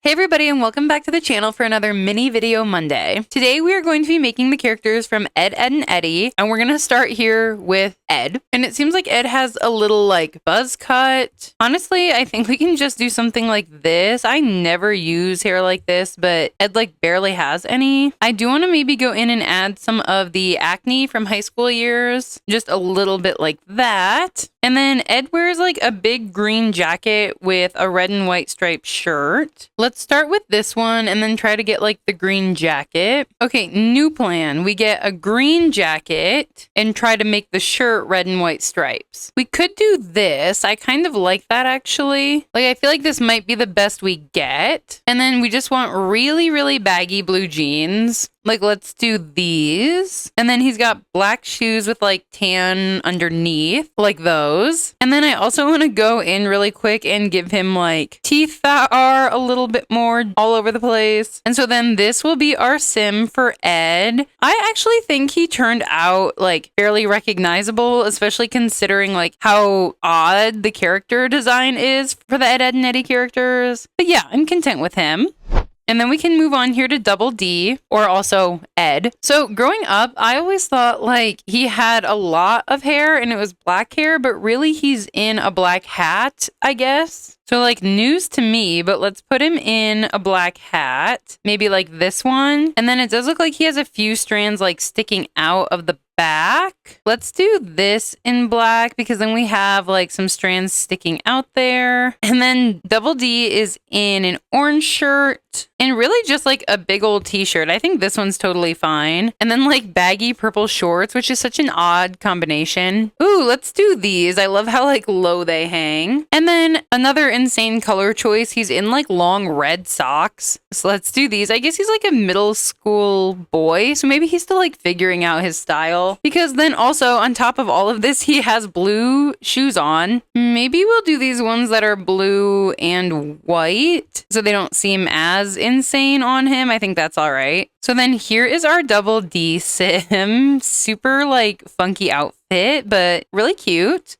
Hey everybody, and welcome back to the channel for another mini video Monday. Today we are going to be making the characters from Ed, and Eddy, and we're going to start here with Ed. And it seems like Ed has a little like buzz cut. Honestly, I think we can just do something like this. I never use hair like this, but Ed like barely has any. I do want to maybe go in and add some of the acne from high school years, just a little bit like that. And then Ed wears like a big green jacket with a red and white striped shirt. Let's start with this one and then try to get like the green jacket. Okay, new plan. We get a green jacket and try to make the shirt red and white stripes. We could do this. I kind of like that actually. Like I feel like this might be the best we get. And then we just want really, really baggy blue jeans. Like, let's do these. And then he's got black shoes with like tan underneath, like those. And then I also want to go in really quick and give him like teeth that are a little bit more all over the place. And so then this will be our sim for Ed. I actually think he turned out like fairly recognizable, especially considering like how odd the character design is for the Ed, and Eddy characters. But yeah, I'm content with him. And then we can move on here to Double D, or also Ed. So growing up, I always thought like he had a lot of hair and it was black hair, but really he's in a black hat, I guess. So like news to me, but let's put him in a black hat, maybe like this one. And then it does look like he has a few strands like sticking out of the back. Let's do this in black because then we have like some strands sticking out there. And then Double D is in an orange shirt and really just like a big old t-shirt. I think this one's totally fine. And then like baggy purple shorts, which is such an odd combination. Ooh, let's do these. I love how like low they hang. And then another insane color choice. He's in like long red socks. So let's do these. I guess he's like a middle school boy. So maybe he's still like figuring out his style. Because then also on top of all of this, he has blue shoes on. Maybe we'll do these ones that are blue and white so they don't seem as insane on him. I think that's all right. So then here is our Double D sim. Super like funky outfit, but really cute.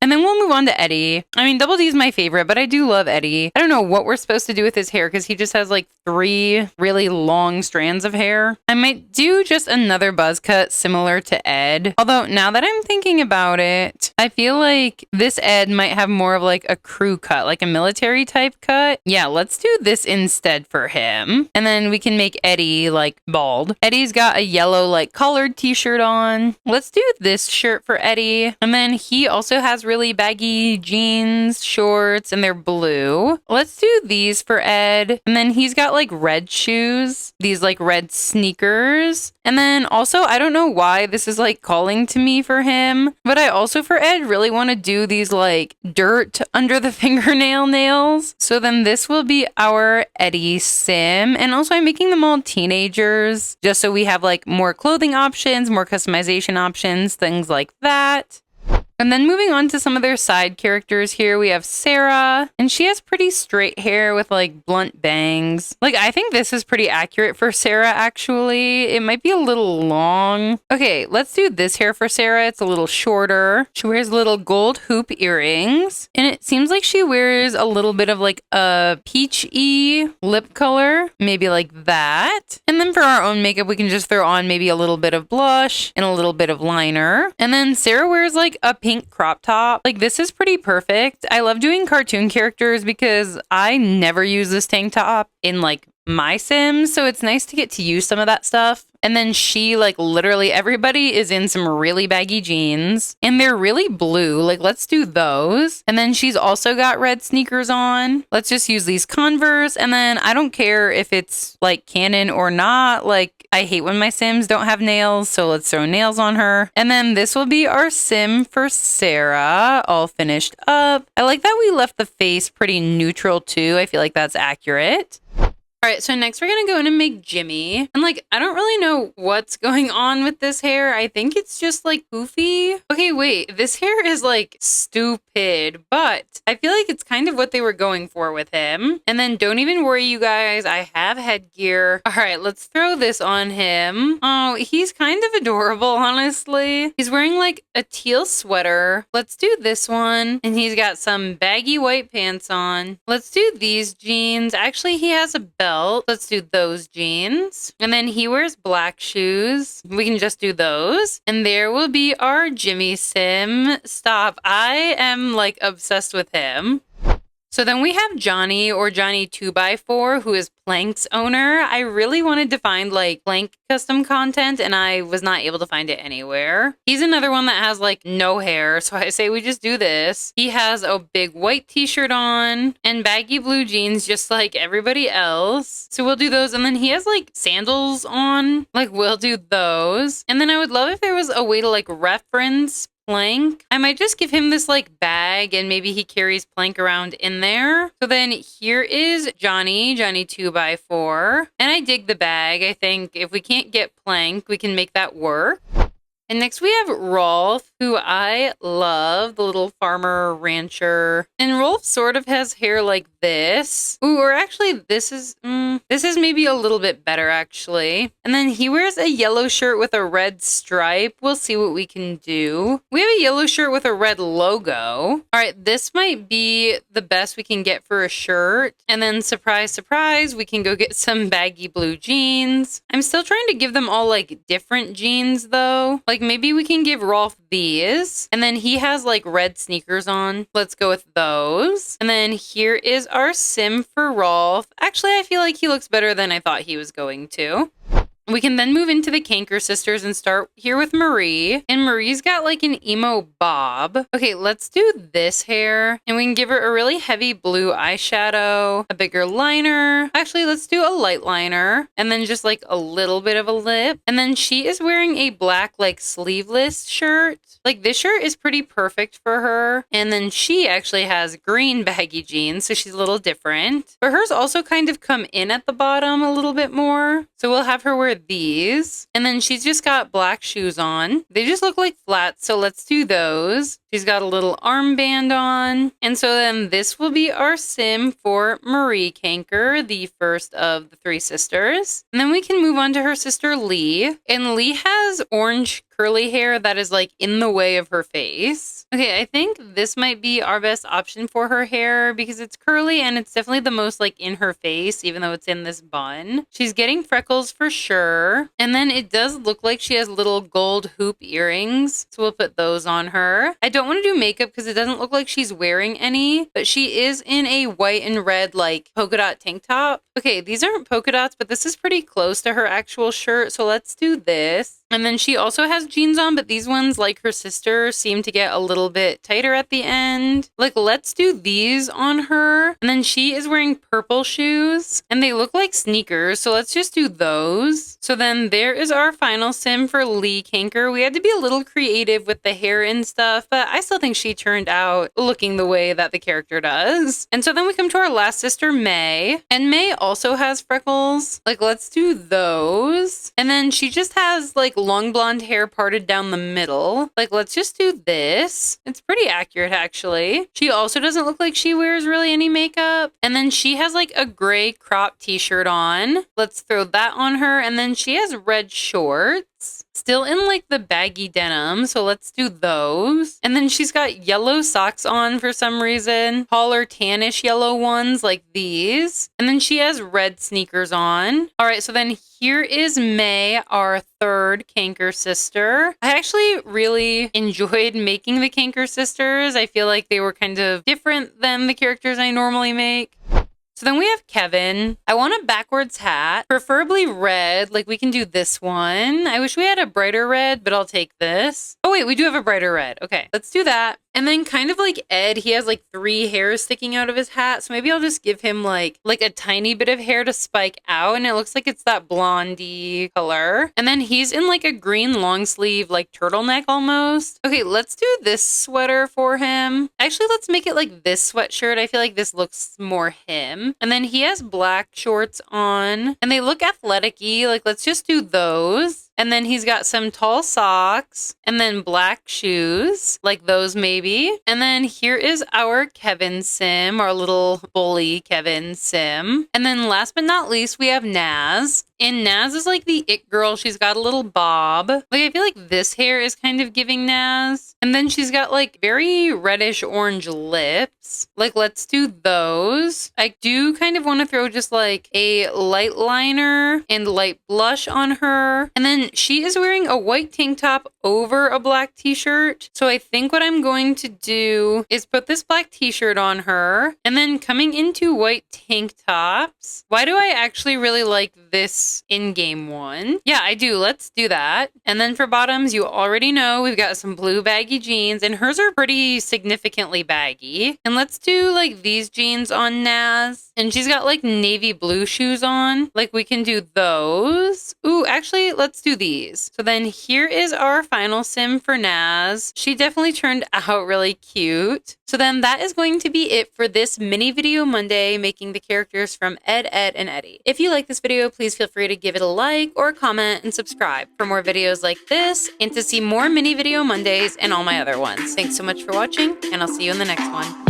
And then we'll move on to Eddy. I mean, Double D is my favorite, but I do love Eddy. I don't know what we're supposed to do with his hair because he just has like 3 really long strands of hair. I might do just another buzz cut similar to Ed. Although now that I'm thinking about it, I feel like this Ed might have more of like a crew cut, like a military type cut. Yeah, let's do this instead for him. And then we can make Eddy like bald. Eddy's got a yellow like collared t-shirt on. Let's do this shirt for Eddy. And then he also has really baggy jeans, shorts, and they're blue. Let's do these for Ed. And then he's got like red shoes, these like red sneakers. And then also, I don't know why this is like calling to me for him, but I also for Ed really want to do these like dirt under the fingernail nails. So then this will be our Eddy sim. And also I'm making them all teenagers just so we have like more clothing options, more customization options, things like that. And then moving on to some of their side characters here, we have Sarah, and she has pretty straight hair with like blunt bangs. Like, I think this is pretty accurate for Sarah, actually. It might be a little long. Okay, let's do this hair for Sarah. It's a little shorter. She wears little gold hoop earrings, and it seems like she wears a little bit of like a peachy lip color, maybe like that. And then for our own makeup, we can just throw on maybe a little bit of blush and a little bit of liner. And then Sarah wears like a pink crop top. Like this is pretty perfect. I love doing cartoon characters because I never use this tank top in like my Sims, so it's nice to get to use some of that stuff. And then she, like literally everybody is in some really baggy jeans and they're really blue. Like let's do those. And then she's also got red sneakers on. Let's just use these Converse. And then I don't care if it's like canon or not. Like I hate when my Sims don't have nails, so let's throw nails on her. And then this will be our sim for Sarah, all finished up. I like that we left the face pretty neutral too. I feel like that's accurate. All right, so next we're gonna go in and make Jimmy. And like, I don't really know what's going on with this hair. I think it's just like poofy. Okay, wait, this hair is like stupid, but I feel like it's kind of what they were going for with him. And then don't even worry, you guys, I have headgear. All right, let's throw this on him. Oh, he's kind of adorable, honestly. He's wearing like a teal sweater. Let's do this one. And he's got some baggy white pants on. Let's do these jeans. Actually, he has a belt. Let's do those jeans. And then he wears black shoes. We can just do those. And there will be our Jimmy Sim. Stop. I am like obsessed with him. So then we have Johnny, or Johnny 2x4, who is Plank's owner. I really wanted to find like Plank custom content and I was not able to find it anywhere. He's another one that has like no hair, so I say we just do this. He has a big white t-shirt on and baggy blue jeans just like everybody else. So we'll do those. And then he has like sandals on. Like we'll do those. And then I would love if there was a way to like reference Plank. I might just give him this like bag and maybe he carries Plank around in there. So then here is Johnny 2x4. And I dig the bag. I think if we can't get Plank, we can make that work. And next we have Rolf, who I love, the little farmer rancher. And Rolf sort of has hair like this. Ooh, or actually this is maybe a little bit better actually. And then he wears a yellow shirt with a red stripe. We'll see what we can do. We have a yellow shirt with a red logo. All right, this might be the best we can get for a shirt. And then surprise, surprise, we can go get some baggy blue jeans. I'm still trying to give them all like different jeans though. Like maybe we can give Rolf these. And then he has like red sneakers on. Let's go with those. And then here is our sim for Rolf. Actually, I feel like he looks better than I thought he was going to. We can then move into the Kanker sisters and start here with Marie. And Marie's got like an emo bob. Okay, let's do this hair. And we can give her a really heavy blue eyeshadow, a bigger liner. Actually, let's do a light liner. And then just like a little bit of a lip. And then she is wearing a black like sleeveless shirt. Like this shirt is pretty perfect for her. And then she actually has green baggy jeans, so she's a little different. But hers also kind of come in at the bottom a little bit more. So we'll have her wear these. And then she's just got black shoes on. They just look like flats, so let's do those. She's got a little armband on. And so then this will be our sim for Marie Kanker, the first of the three sisters. And then we can move on to her sister Lee. And Lee has orange curly hair that is like in the way of her face. Okay, I think this might be our best option for her hair because it's curly and it's definitely the most like in her face, even though it's in this bun. She's getting freckles for sure. And then it does look like she has little gold hoop earrings. So we'll put those on her. I don't want to do makeup because it doesn't look like she's wearing any, but she is in a white and red like polka dot tank top. Okay, these aren't polka dots, but this is pretty close to her actual shirt. So let's do this. And then she also has jeans on, but these ones, like her sister, seem to get a little bit tighter at the end. Like, let's do these on her. And then she is wearing purple shoes, and they look like sneakers, so let's just do those. So then there is our final sim for Lee Kanker. We had to be a little creative with the hair and stuff, but I still think she turned out looking the way that the character does. And so then we come to our last sister, May. And May also has freckles. Like, let's do those. And then she just has, like, long blonde hair parted down the middle. Like, let's just do this. It's pretty accurate, actually. She also doesn't look like she wears really any makeup. And then she has like a gray crop t-shirt on. Let's throw that on her. And then she has red shorts. Still in like the baggy denim, so let's do those. And then she's got yellow socks on for some reason. Taller tannish yellow ones like these. And then she has red sneakers on. All right, so then here is May, our third Kanker sister. I actually really enjoyed making the Kanker sisters. I feel like they were kind of different than the characters I normally make. So then we have Kevin. I want a backwards hat, preferably red. Like we can do this one. I wish we had a brighter red, but I'll take this. Oh wait, we do have a brighter red. Okay, let's do that. And then kind of like Ed, he has like 3 hairs sticking out of his hat. So maybe I'll just give him like a tiny bit of hair to spike out. And it looks like it's that blondie color. And then he's in like a green long sleeve, like turtleneck almost. Okay, let's do this sweater for him. Actually, let's make it like this sweatshirt. I feel like this looks more him. And then he has black shorts on and they look athletic-y. Like, let's just do those. And then he's got some tall socks and then black shoes, like those maybe. And then here is our Kevin Sim, our little bully Kevin Sim. And then last but not least, we have Naz. And Naz is like the it girl. She's got a little bob. Like, I feel like this hair is kind of giving Naz. And then she's got like very reddish orange lips. Like, let's do those. I do kind of want to throw just like a light liner and light blush on her. And then she is wearing a white tank top over a black t-shirt. So I think what I'm going to do is put this black t-shirt on her and then coming into white tank tops. Why do I actually really like this in-game one? Yeah, I do. Let's do that. And then for bottoms, you already know we've got some blue baggy jeans and hers are pretty significantly baggy. And let's do like these jeans on Naz. And she's got like navy blue shoes on. Like, we can do those. Ooh, actually, let's do these. So then here is our final sim for Naz. She definitely turned out really cute. So then that is going to be it for this mini video Monday, making the characters from Ed, and Eddy. If you like this video, please feel free to give it a like or comment and subscribe for more videos like this and to see more mini video Mondays and all my other ones. Thanks so much for watching, and I'll see you in the next one.